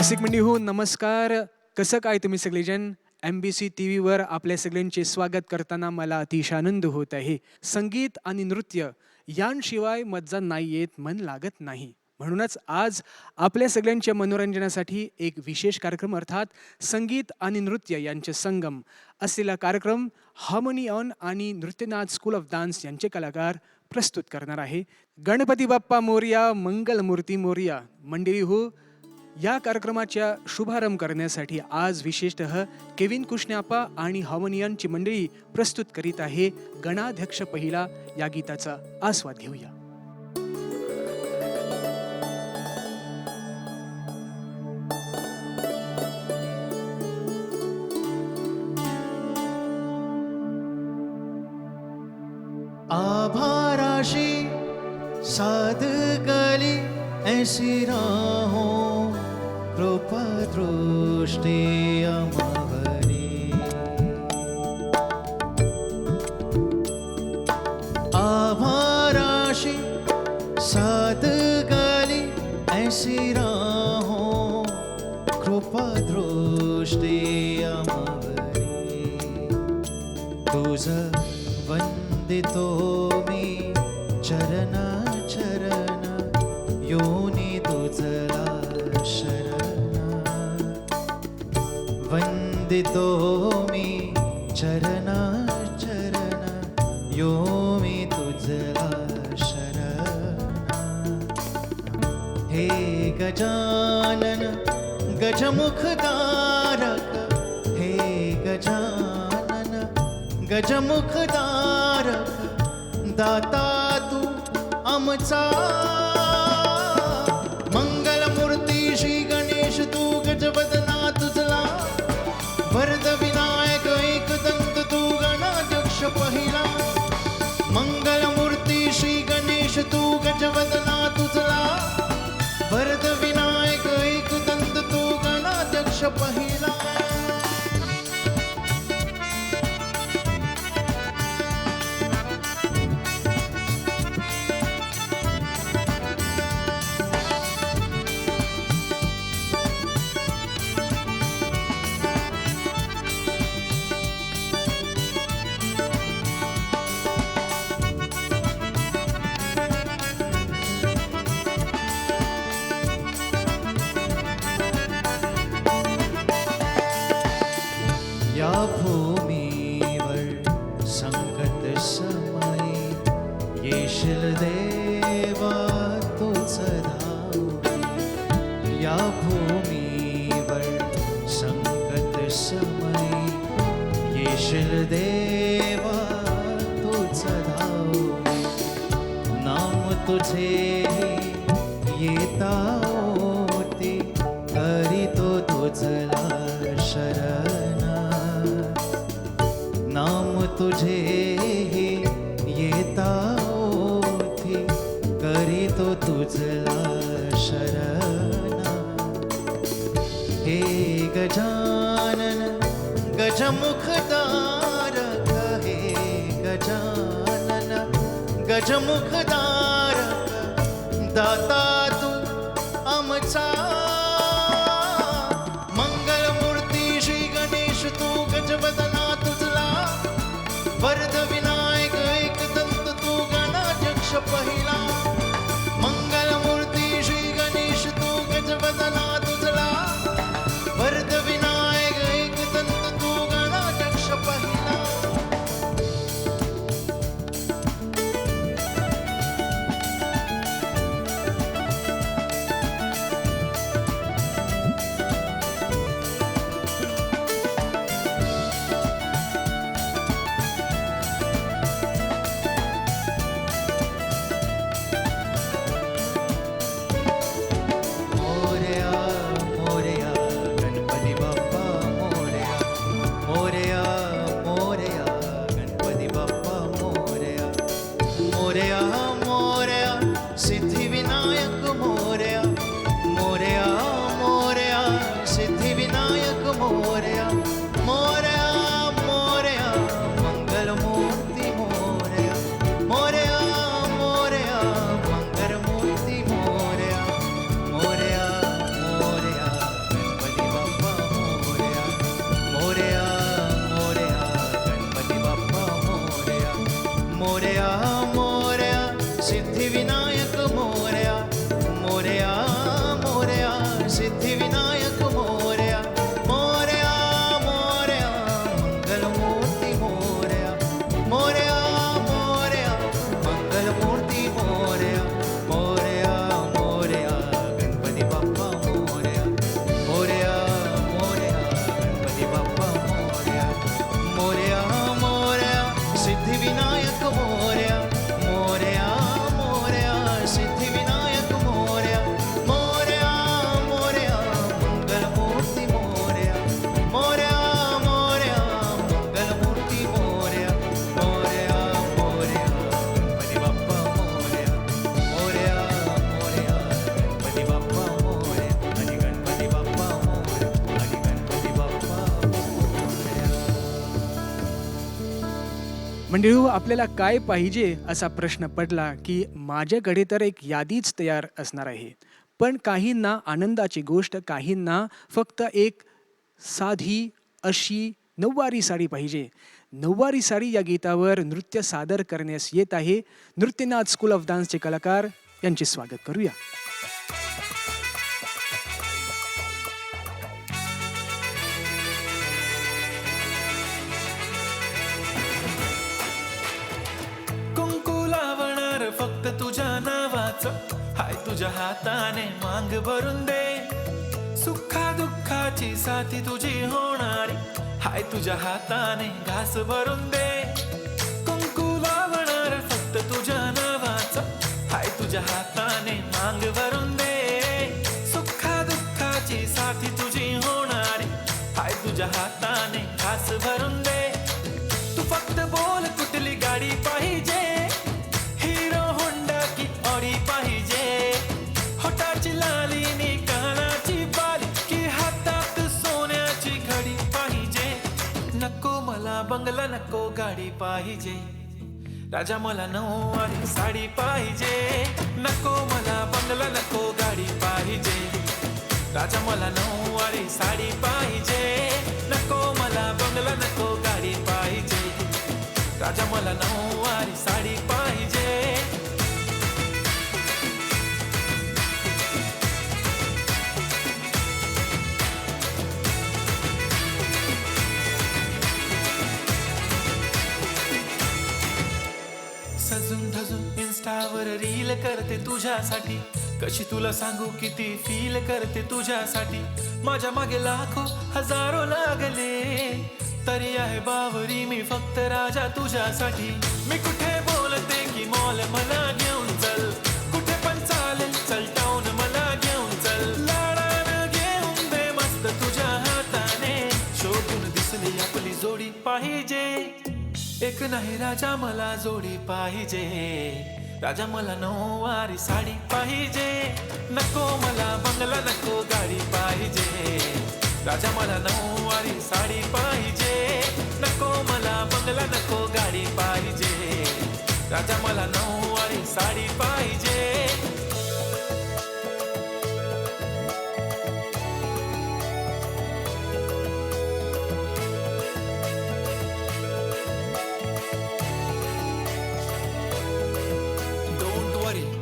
रसिक मंडळी हो नमस्कार. कसं काय तुम्ही सगळेजण? MBC TV वर आपल्या सगळ्यांचे स्वागत करताना मला अतिशय आनंद होत आहे. संगीत आणि नृत्य यांशिवाय मज्जा नाही येत, मन लागत नाही. म्हणूनच आज आपल्या सगळ्यांच्या मनोरंजनासाठी एक विशेष कार्यक्रम अर्थात संगीत आणि नृत्य यांचे संगम असलेला कार्यक्रम हार्मोनी ऑन आणि नृत्यनाद स्कूल ऑफ डान्स यांचे कलाकार प्रस्तुत करणार आहे. गणपती बाप्पा मोरया, मंगलमूर्ती मोरया. मंडळी हो, या कार्यक्रमाच्या शुभारंभ करण्यासाठी आज विशेषतः केविन कुशन्याप्पा आणि हार्मोनियनची मंडळी प्रस्तुत करीत आहे गणाध्यक्ष पहिला या गीताचा आस्वाद घेऊया. आभाराशी साध गली ऐसी राहों कृपा दृष्टि अमवरी. आभाराशी साध गली ऐसी राहों कृपा दृष्टि अमवरी. तुझ वंदितो मी चरण चरण योनी तुझला शरण. वंदितो मी चरण चरण योमी तुझला शरण. हे गजानन गजमुखदारक, हे गजानन गजमुखदारक, दाता तू आमचा. मंगलमूर्ती श्री गणेश तू गजवदना तुझला. वरद विनायक एकदंत तू गणाध्यक्ष पहिला. मंगलमूर्ती श्री गणेश तू गजवदना तुझला. वरद विनायक एकदंत तू गणाध्यक्ष पहिला. या भूमीवर संकट समयी येशील देवा तूच धावली. या भूमीवर संकट समयी येशील देवा तूच धावली. नाम तुझे येता होती करीतो तुझला शरण. नाम तुझे येता होती करीतो तुझला शरण. हे गजानन गजमुखदारक, हे गजानन गजमुखदारक, दाता तू आमचा. मंगलमूर्ती श्री गणेश तू गजवदना तुझला. वरद विनायक एकदंत तू गणाध्यक्ष पहिला. मंगलमूर्ती श्री गणेश तू गजवदना तुझला. वरद विनायक एकदंत तू गणाध्यक्ष पहिला. मोरया सिद्धिविनायक मोरया मोरया मोरया सिद्धिविनायक मोरया मोरया मोरया मंगलमूर्ती मोरया मोरया मोरया मंगलमूर्ती मोरया मोरया मोरया गणपती बाप्पा मोरया मोरया मोरया गणपती बाप्पा मोरया मोरया मोरया सिद्धिविनायक मोरया मोरया मोरया सिद्धिविनायक मोरया मोरया मोरया मंगलमूर्ती मोरया मोरया मोरया मंगलमूर्ती मोरया मोरया मोरया गणपती बाप्पा मोरया मोरया मोरया गणपती बाप्पा मोरया आणि गणपती बाप्पा मोरया आणि गणपती बाप्पा मोरया. म्हणजे आपल्याला काय पाहिजे असा प्रश्न पडला की माझ्याकडे तर एक यादीच तयार असणार आहे. पण काहींना आनंदाची गोष्ट, काहींना फक्त एक साधी अशी नऊवारी साडी पाहिजे. नऊवारी साडी या गीतावर नृत्य सादर करण्यास येत आहे नृत्यनाथ स्कूल ऑफ डान्सचे कलाकार. यांचे स्वागत करूया. कुंकू लावणार फक्त तुझ्या नावाचं, हाय तुझ्या हाताने मांग भरून दे. सुखा दुःखाची साथी तुझी होणारी, हाय तुझ्या हाताने घास भरून दे. कुंकू लावणार फक्त तुझ्या नावाचं, हाय तुझ्या हाताने मांग भरून दे. सुखा दुःखाची साथी तुझी होणारी, हाय तुझ्या हाताने घास भरून दे. तू फक्त बोल कुठली गाडी पाहिजे, हिरो होंडा की ऑडी पाहिजे. होटाची लाली नी कानाची बाली, की हातात सोन्याची घडी पाहिजे. नको मला बंगला, नको गाडी पाहिजे. राजा मला नऊवारी साडी पाहिजे. नको मला बंगला, नको गाडी पाहिजे. राजा मला नऊवारी साडी पाहिजे. नको मला बंगला, नको गाडी पाहिजे. राजा मला नऊवारी साडी पाहिजे. सजून धजून इन्स्टावर रील करते तुझ्यासाठी, कशी तुला सांगू किती फील करते तुझ्यासाठी. माझ्या मागे लाखो हजारो लागले, तरी आहे बावरी मी फक्त राजा तुझ्यासाठी. मी कुठे बोलते की मॉल मला घेऊन चल, कुठे पण चालेल चल टाऊन मला घेऊन चल. लाडानं घेऊन दे मस्त तुझ्या हाताने, शोधून दिसली आपली जोडी पाहिजे. एक नाही राजा मला जोडी पाहिजे. राजा मला नऊवारी साडी पाहिजे. नको मला बंगला, नको गाडी पाहिजे. राजा मला नऊवारी साडी पाहिजे. नको मला बंगला, नको गाडी पाहिजे. राजा मला नऊवारी साडी पाहिजे.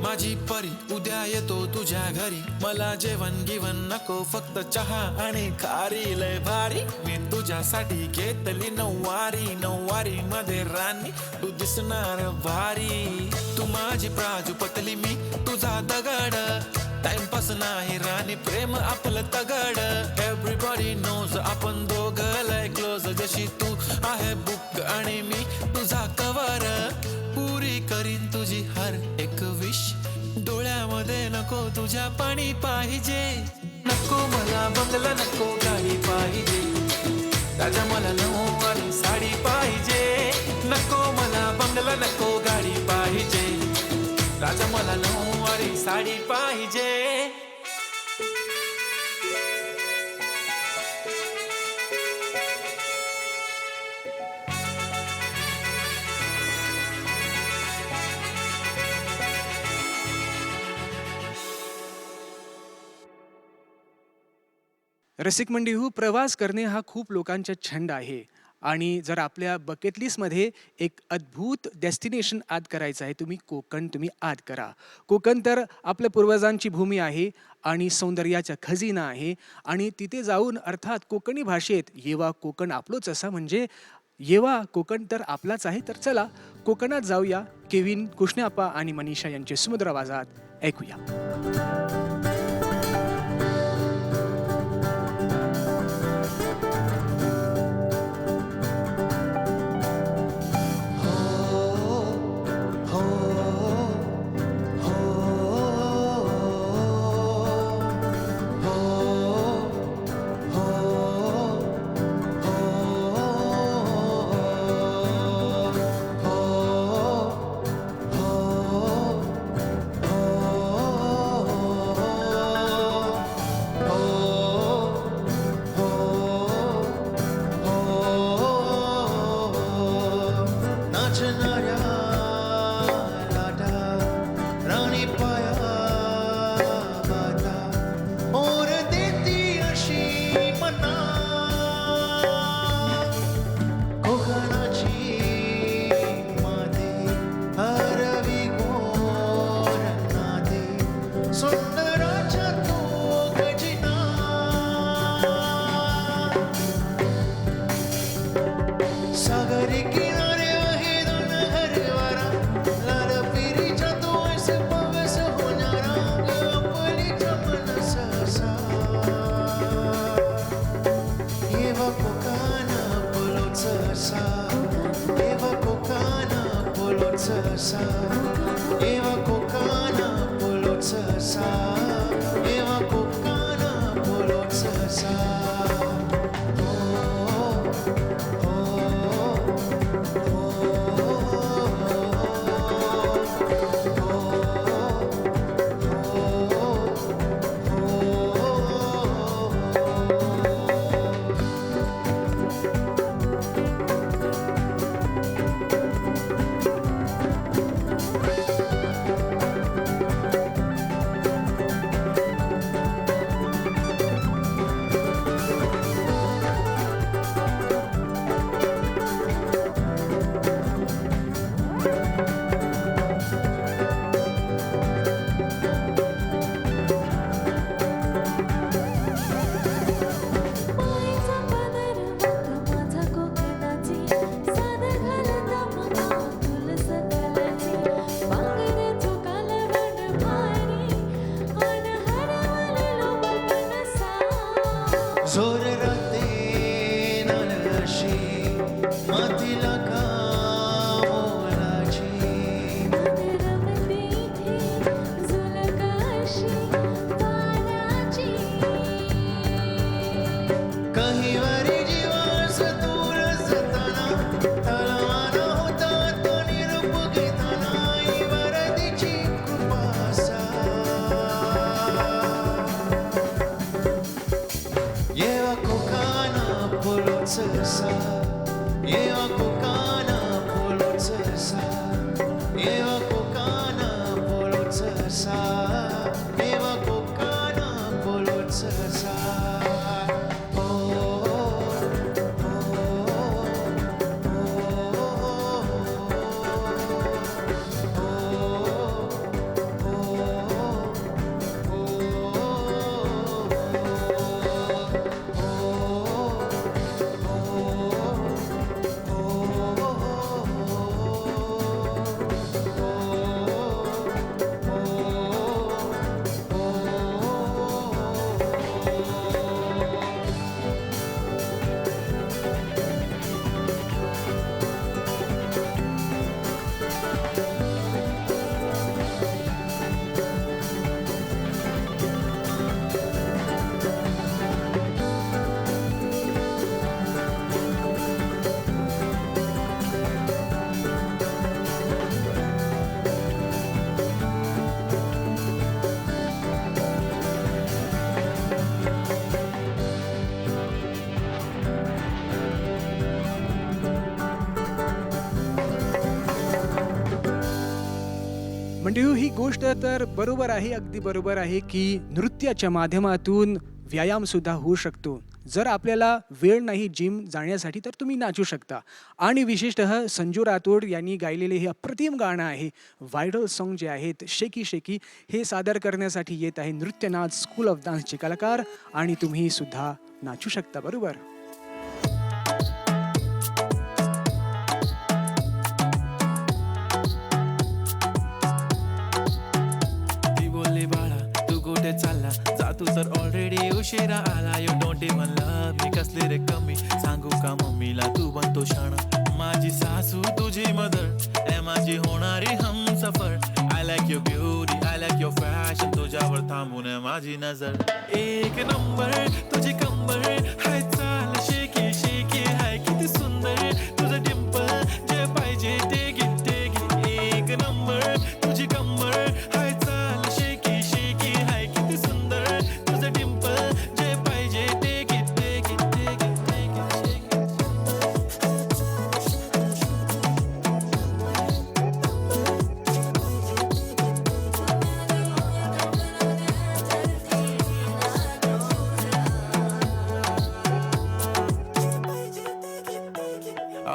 माझी परी उद्या येतो तुझ्या घरी. मला जेवण गिवण नको, फक्त चहा आणि खारी लय भारी. मी तुझ्यासाठी घेतली नऊवारी, नऊवारी मध्ये राणी तू दिसणार भारी. तू माझी प्राजूपतली, मी तुझा दगड. टाइमपास नाही राणी, प्रेम आपलं तगड. एव्हरीबॉडी नोज आपण दोघं लय क्लोज. जशी तू आहे बुक आणि मी तुझा कवर. पुरी करीन तुझी हर एक विश. डोळ्यामध्ये नको तुझ्या पाणी पाहिजे. नको मला बंगला, नको गाडी पाहिजे. राजा मला नऊवारी साडी पाहिजे. नको मला बंगला, नको गाडी पाहिजे. राजा मला नऊवारी साडी पाहिजे. रसिक मंडळी, प्रवास करणे हा खूप लोकांचा छंद आहे आणि जर आपल्या बकेट लिस्टमध्ये एक अद्भुत डेस्टिनेशन ॲड करायचं आहे, तुम्ही ॲड करा. कोकण तर आपल्या पूर्वजांची भूमी आहे आणि सौंदर्याचा खजिना आहे आणि तिथे जाऊन अर्थात कोकणी भाषेत येवा कोकण आपलोच असा म्हणजे येवा कोकण तर आपलाच आहे. तर चला कोकणात जाऊया. केविन कुशण्याप्पा आणि मनीषा यांचे सुमधुर आवाजात ऐकूया. नाचणाऱ्या लाटा राणी पाया बाता ओर देती अशी मना कोकणाची माते हरवी गोर नाते सुंदराच्या तो गजिना सागरी किनारे आहे दोन हरवारा लाल पिरीच्या तो ऐसे पवस होणारा गपलीच्या मनस असा येवा कोकाना बोलोच असा येवा कोकाना बोलोच असा येवा कोकाना बोलोच असा येवा कोकाना बोलोच असा पायचा पदर वाट माझा कोकणाची साद घालता मना तुल सकलाची पांगरे चुकाला वड भारी अन हरवलेलो मनसा जोर राते नालशी मातीला का मोलाची रमते इथे झुलकाशी पानाची काही वारी जीवास दूर जाताना तलवाना होता तो निरूप घेताना वरदीची कृपासा येवा कोकाना बोलोच असा येवा कोकाना बोलोच असा येवा कोकाना बोलोच असा येवा कोकाना बोलोच असा म्हणजे ही गोष्ट तर बरोबर आहे, अगदी बरोबर आहे की नृत्याच्या माध्यमातून व्यायाम सुद्धा होऊ शकतो. जर आपल्याला वेळ नाही जिम जाण्यासाठी तर तुम्ही नाचू शकता. आणि विशेषतः संजू राठोड यांनी गायलेले हे अप्रतिम गाणं आहे, व्हायरल सॉन्ग जे आहेत शेकी शेकी, हे सादर करण्यासाठी येत आहे नृत्यनाथ स्कूल ऑफ डान्सचे कलाकार आणि तुम्ही सुद्धा नाचू शकता. बरोबर. ती बोलली बाळा तू कुठे चालला, जा तू तर ऑलरेडी उशिरा आला. यू डोंट इवन लव्ह मी, कसली रे कमी सांगू का मम्मीला तू बनतो शाणा. माझी सासू तुझी मदर ए माझी होणारी Humsafar. I like your beauty, I like your fashion, तुझ्यावर थांबून आहे माझी नजर. एक नंबर तुझी कंबर हाय, चाल शेकी शेकी हाय, किती सुंदर तुझं डिंपल, जे पाहिजे ते घे ते घे. एक नंबर तुझी कंबर हाय, चाल शेकी शेकी हाय, किती सुंदर तुझं डिंपल, जे पाहिजे ते घे ते घे ते घे ते घे.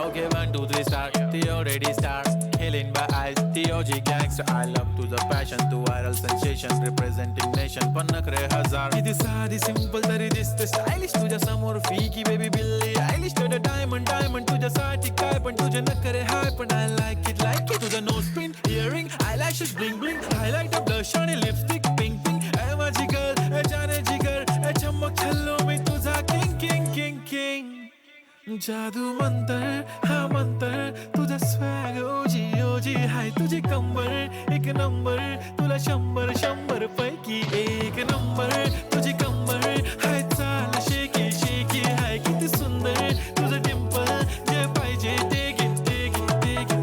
Okay, 1, 2, 3, start. The already start. Killing by eyes. The OG gangster. I love to the passion, to viral sensation, representing nation. पन्नकरे हजार. किती साधी simple तरी दिसते stylish. तुझ्या समोर फीकी baby बिल्ली आयलिश. तुझं diamond diamond तुझ्यासाठी काय पण तुझे नखरे हाय पण I like it like it. तुझं nose pin, earring, eyelashes bling bling. Highlight the blush आणि lipstick pink pink. ए माझी girl, ए जाने जिगर, ए चमक छल्लो मी तुझा king king king king. जादू मंतर हा मंतर, तुझा स्वॅग ओजी ओजी हाय, तुझी कंबर एक नंबर, तुला 100 पैकी एक नंबर. तुझी कंबर हाय, चाल शेकी शेकी हाय, किती सुंदर तुझं डिंपल, जे पाहिजे ते घे ते घे ते घे.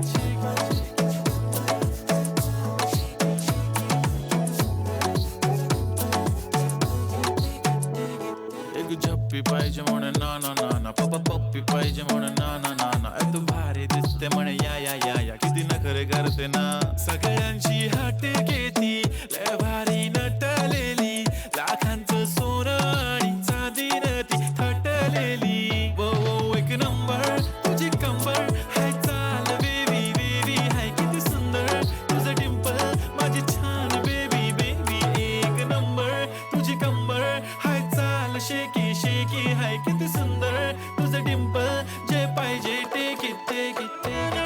एक झप्पी पाहिजे म्हणे ना ना ना ना, पप्पी पाहिजे म्हणे ना ना ना ना. तू भारी दिसते म्हणे या या या या, किती नखरे करते ना. सगळ्यांची हट घेती लय भारी नटलेली, लाखांचं सोनं आणि चांदीनं ती थटलेली. वो वो एक नंबर तुझी कंबर हाय, चाल बेबी बेबी हाय, किती सुंदर तुझं डिंपल, माझी छान बेबी बेबी. एक नंबर तुझी कंबर हाय, चाल शेकी शेकी हाय, किती सुंदर तुझं डिंपल, जे पाहिजे ते घे ते घे ते घे.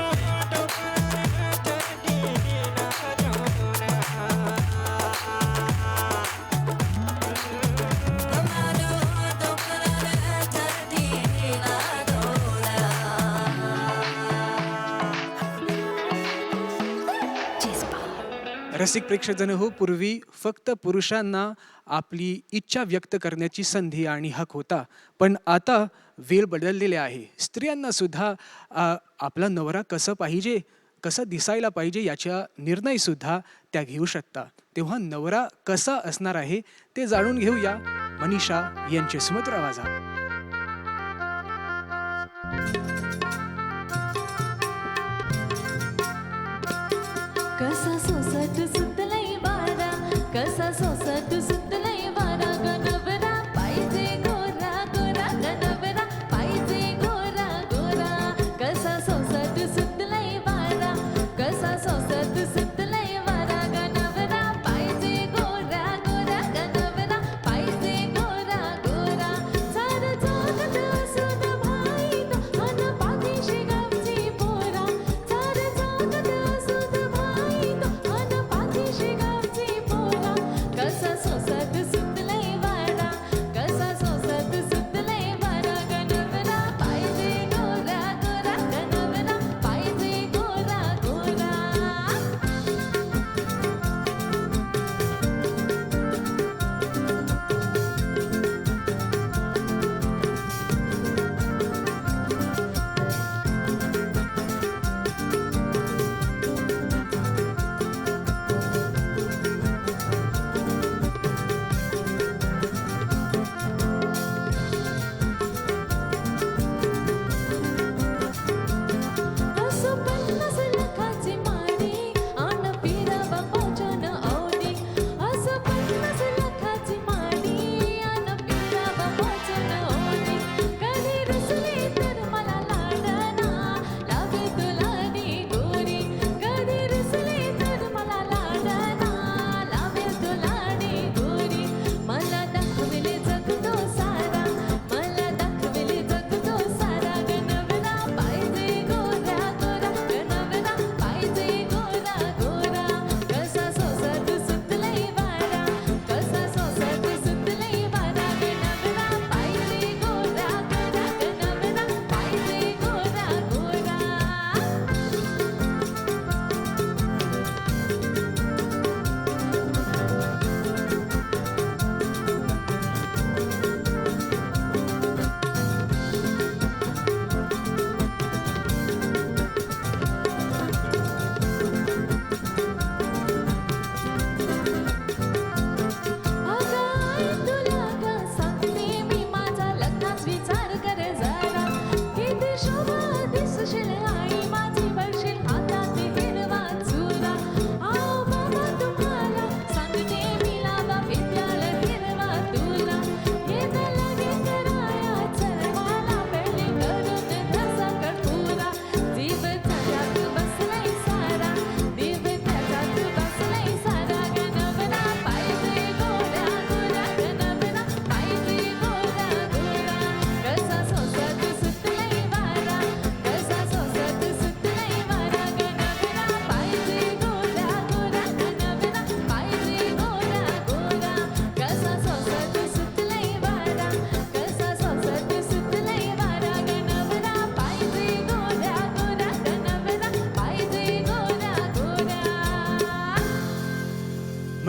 रसिक प्रेक्षकजन हो, पूर्वी फक्त पुरुषांना आपली इच्छा व्यक्त करण्याची संधी आणि हक होता, पण आता वेळ बदललेले आहे. स्त्रियांना सुद्धा आपला नवरा कसं पाहिजे, कसं दिसायला पाहिजे याचा निर्णयसुद्धा त्या घेऊ शकता. तेव्हा नवरा कसा असणार आहे ते जाणून घेऊया मनीषा यांचे सुमधुर आवाजात. कसा सोसट सुतलई वारा, कसा सोसट सुतलई वारा, गणवरा पाहिजे गोरा गोरा, गणवरा पाहिजे गोरा गोरा. कसा सोसट सुतलई वारा, कसा सोसट सुतलई वारा, गणवरा पाहिजे गोरा गोरा, गणवरा पाहिजे गोरा गोरा. सार जगत असुद भाई तो, अन पाठीशी गावची पोरा. सार जगत असुद भाई तो, अन पाठीशी गावची पोरा. कसा सोसट सुतलई वारा.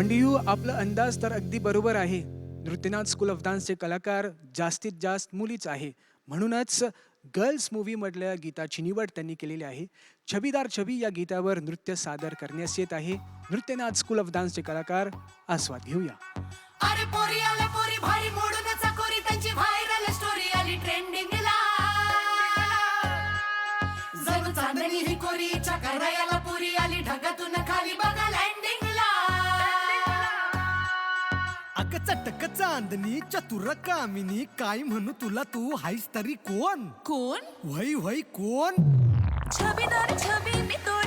मंडियू, आपला अंदाज तर अगदी बरोबर आहे. नृत्यनाथ स्कूल ऑफ डान्सचे कलाकार जास्तीत जास्त मुलीच आहे. म्हणूनच गर्ल्स मूव्ही मधल्या गीताची निवड त्यांनी केलेली आहे. छबीदार छबी या गीतावर नृत्य सादर करण्यास येत आहे नृत्यनाथ स्कूल ऑफ डान्सचे कलाकार. आस्वाद घेऊया. अरे पोरी आले पोरी भारी मोडून चाकोरी त्यांची व्हायरल स्टोरी आली ट्रेंडिंगला जणू चांदणी ही कोरीच्या करायला पुरी आली ढगातून खाली बघा लँडिंगला अग चटक चांदणी चतुर कामिनी काय म्हणू तुला तू हायस तरी कोण कोण वही वही कोण छबीदार छबी मी तो